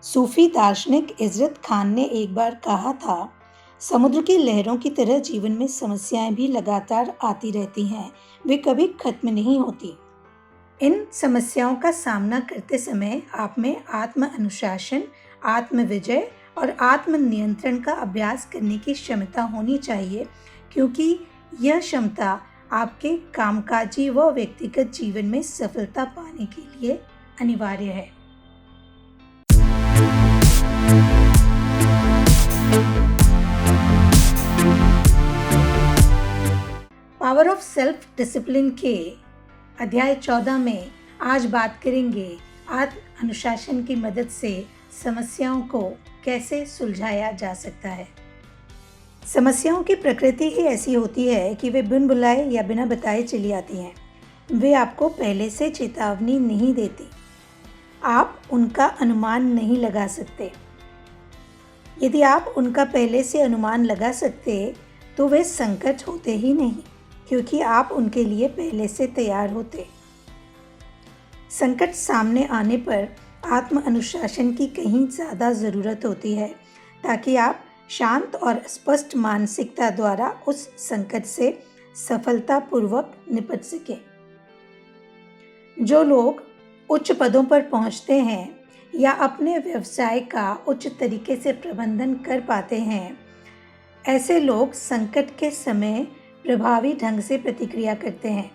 सूफी दार्शनिक इजरत खान ने एक बार कहा था, समुद्र की लहरों की तरह जीवन में समस्याएं भी लगातार आती रहती हैं, वे कभी खत्म नहीं होती। इन समस्याओं का सामना करते समय आप में आत्म अनुशासन, आत्म विजय और आत्म नियंत्रण का अभ्यास करने की क्षमता होनी चाहिए, क्योंकि यह क्षमता आपके कामकाजी व व्यक्तिगत जीवन में सफलता पाने के लिए अनिवार्य है। पावर ऑफ सेल्फ डिसिप्लिन के अध्याय 14 में आज बात करेंगे आत्म अनुशासन की मदद से समस्याओं को कैसे सुलझाया जा सकता है। समस्याओं की प्रकृति ही ऐसी होती है कि वे बिन बुलाए या बिना बताए चली आती हैं। वे आपको पहले से चेतावनी नहीं देती, आप उनका अनुमान नहीं लगा सकते। यदि आप उनका पहले से अनुमान लगा सकते तो वे संकट होते ही नहीं, क्योंकि आप उनके लिए पहले से तैयार होते। संकट सामने आने पर आत्म अनुशासन की कहीं ज़्यादा ज़रूरत होती है, ताकि आप शांत और स्पष्ट मानसिकता द्वारा उस संकट से सफलतापूर्वक निपट सकें। जो लोग उच्च पदों पर पहुंचते हैं या अपने व्यवसाय का उच्च तरीके से प्रबंधन कर पाते हैं, ऐसे लोग संकट के समय प्रभावी ढंग से प्रतिक्रिया करते हैं।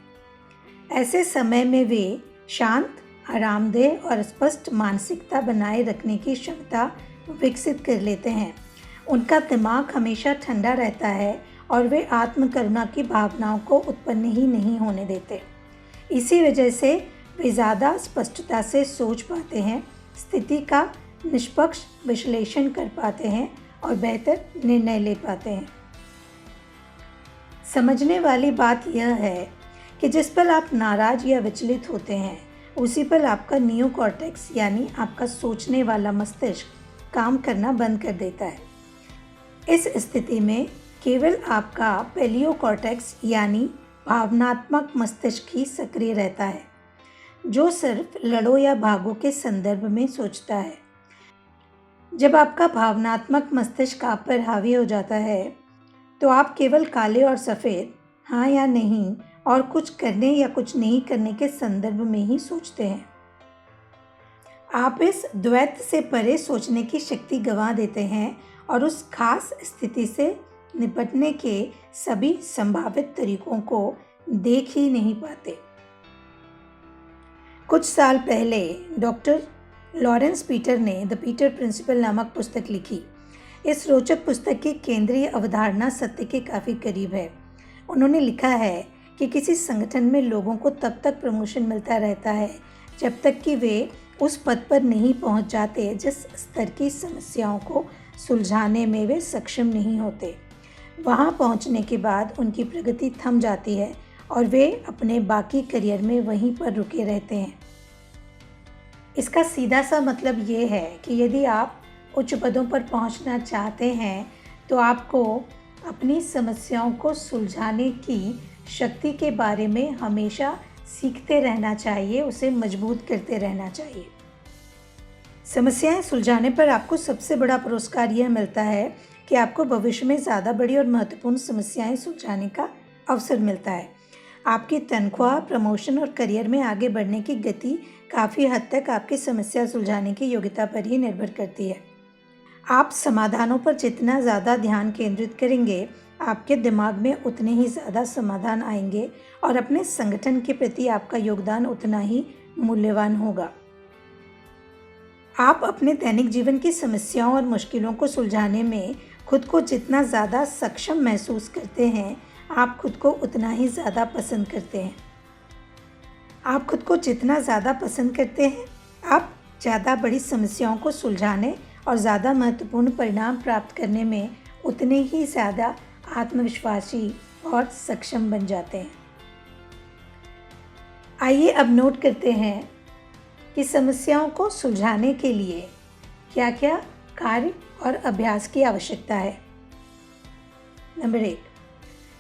ऐसे समय में वे शांत, आरामदेह और स्पष्ट मानसिकता बनाए रखने की क्षमता विकसित कर लेते हैं। उनका दिमाग हमेशा ठंडा रहता है और वे आत्मकरुणा की भावनाओं को उत्पन्न ही नहीं होने देते। इसी वजह से वे ज़्यादा स्पष्टता से सोच पाते हैं, स्थिति का निष्पक्ष विश्लेषण कर पाते हैं और बेहतर निर्णय ले पाते हैं। समझने वाली बात यह है कि जिस पल आप नाराज या विचलित होते हैं, उसी पल आपका नियोकॉर्टेक्स यानी आपका सोचने वाला मस्तिष्क काम करना बंद कर देता है। इस स्थिति में केवल आपका पेलियोकॉर्टेक्स यानी भावनात्मक मस्तिष्क ही सक्रिय रहता है, जो सिर्फ लड़ो या भागो के संदर्भ में सोचता है। जब आपका भावनात्मक मस्तिष्क आप पर हावी हो जाता है, तो आप केवल काले और सफ़ेद, हाँ या नहीं, और कुछ करने या कुछ नहीं करने के संदर्भ में ही सोचते हैं। आप इस द्वैत से परे सोचने की शक्ति गंवा देते हैं और उस खास स्थिति से निपटने के सभी संभावित तरीकों को देख ही नहीं पाते। कुछ साल पहले डॉक्टर लॉरेंस पीटर ने द पीटर प्रिंसिपल नामक पुस्तक लिखी। इस रोचक पुस्तक की केंद्रीय अवधारणा सत्य के काफ़ी करीब है। उन्होंने लिखा है कि किसी संगठन में लोगों को तब तक प्रमोशन मिलता रहता है जब तक कि वे उस पद पर नहीं पहुंच जाते जिस स्तर की समस्याओं को सुलझाने में वे सक्षम नहीं होते। वहां पहुंचने के बाद उनकी प्रगति थम जाती है और वे अपने बाकी करियर में वहीं पर रुके रहते हैं। इसका सीधा सा मतलब ये है कि यदि आप उच्च पदों पर पहुंचना चाहते हैं, तो आपको अपनी समस्याओं को सुलझाने की शक्ति के बारे में हमेशा सीखते रहना चाहिए, उसे मजबूत करते रहना चाहिए। समस्याएं सुलझाने पर आपको सबसे बड़ा पुरस्कार यह मिलता है कि आपको भविष्य में ज़्यादा बड़ी और महत्वपूर्ण समस्याएं सुलझाने का अवसर मिलता है। आपकी तनख्वाह, प्रमोशन और करियर में आगे बढ़ने की गति काफ़ी हद तक आपकी समस्या सुलझाने की योग्यता पर ही निर्भर करती है। आप समाधानों पर जितना ज़्यादा ध्यान केंद्रित करेंगे, आपके दिमाग में उतने ही ज़्यादा समाधान आएंगे और अपने संगठन के प्रति आपका योगदान उतना ही मूल्यवान होगा। आप अपने दैनिक जीवन की समस्याओं और मुश्किलों को सुलझाने में खुद को जितना ज़्यादा सक्षम महसूस करते हैं, आप खुद को उतना ही ज़्यादा पसंद करते हैं। आप खुद को जितना ज़्यादा पसंद करते हैं, आप ज़्यादा बड़ी समस्याओं को सुलझाने और ज़्यादा महत्वपूर्ण परिणाम प्राप्त करने में उतने ही ज़्यादा आत्मविश्वासी और सक्षम बन जाते हैं। आइए अब नोट करते हैं कि समस्याओं को सुलझाने के लिए क्या क्या कार्य और अभ्यास की आवश्यकता है। नंबर 1,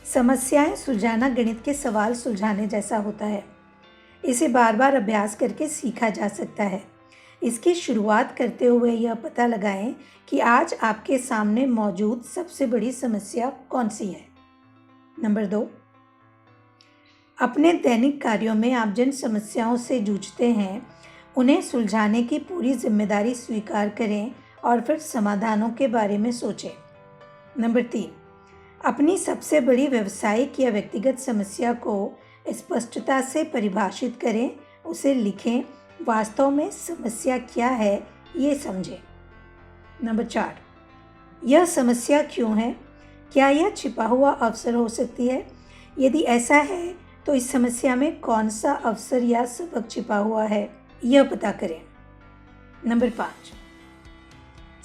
समस्याएं सुलझाना गणित के सवाल सुलझाने जैसा होता है। इसे बार बार अभ्यास करके सीखा जा सकता है। इसकी शुरुआत करते हुए यह पता लगाएं कि आज आपके सामने मौजूद सबसे बड़ी समस्या कौन सी है। नंबर 2, अपने दैनिक कार्यों में आप जिन समस्याओं से जूझते हैं उन्हें सुलझाने की पूरी जिम्मेदारी स्वीकार करें और फिर समाधानों के बारे में सोचें। नंबर 3, अपनी सबसे बड़ी व्यावसायिक या व्यक्तिगत समस्या को स्पष्टता से परिभाषित करें, उसे लिखें, वास्तव में समस्या क्या है ये समझें। नंबर 4, यह समस्या क्यों है? क्या यह छिपा हुआ अवसर हो सकती है? यदि ऐसा है तो इस समस्या में कौन सा अवसर या सबक छिपा हुआ है, यह पता करें। नंबर 5,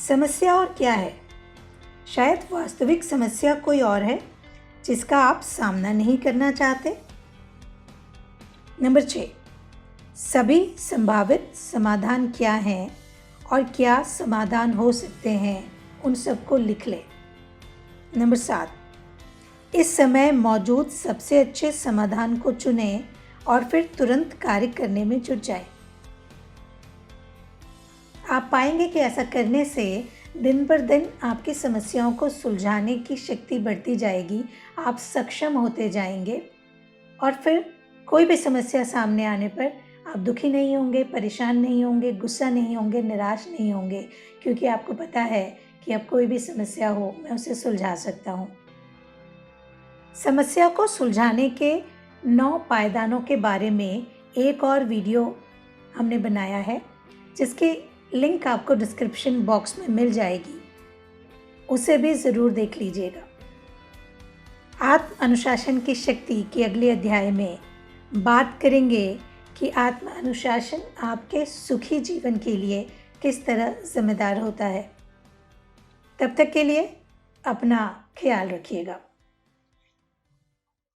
समस्या और क्या है? शायद वास्तविक समस्या कोई और है जिसका आप सामना नहीं करना चाहते। नंबर 6, सभी संभावित समाधान क्या हैं और क्या समाधान हो सकते हैं, उन सबको लिख लें। नंबर 7, इस समय मौजूद सबसे अच्छे समाधान को चुनें और फिर तुरंत कार्य करने में जुट जाएं। आप पाएंगे कि ऐसा करने से दिन पर दिन आपकी समस्याओं को सुलझाने की शक्ति बढ़ती जाएगी, आप सक्षम होते जाएंगे और फिर कोई भी समस्या सामने आने पर आप दुखी नहीं होंगे, परेशान नहीं होंगे, गुस्सा नहीं होंगे, निराश नहीं होंगे, क्योंकि आपको पता है कि अब कोई भी समस्या हो मैं उसे सुलझा सकता हूँ। समस्या को सुलझाने के 9 पायदानों के बारे में एक और वीडियो हमने बनाया है, जिसकी लिंक आपको डिस्क्रिप्शन बॉक्स में मिल जाएगी, उसे भी ज़रूर देख लीजिएगा। आत्म अनुशासन की शक्ति के अगले अध्याय में बात करेंगे कि आत्म अनुशासन आपके सुखी जीवन के लिए किस तरह जिम्मेदार होता है। तब तक के लिए अपना ख्याल रखिएगा।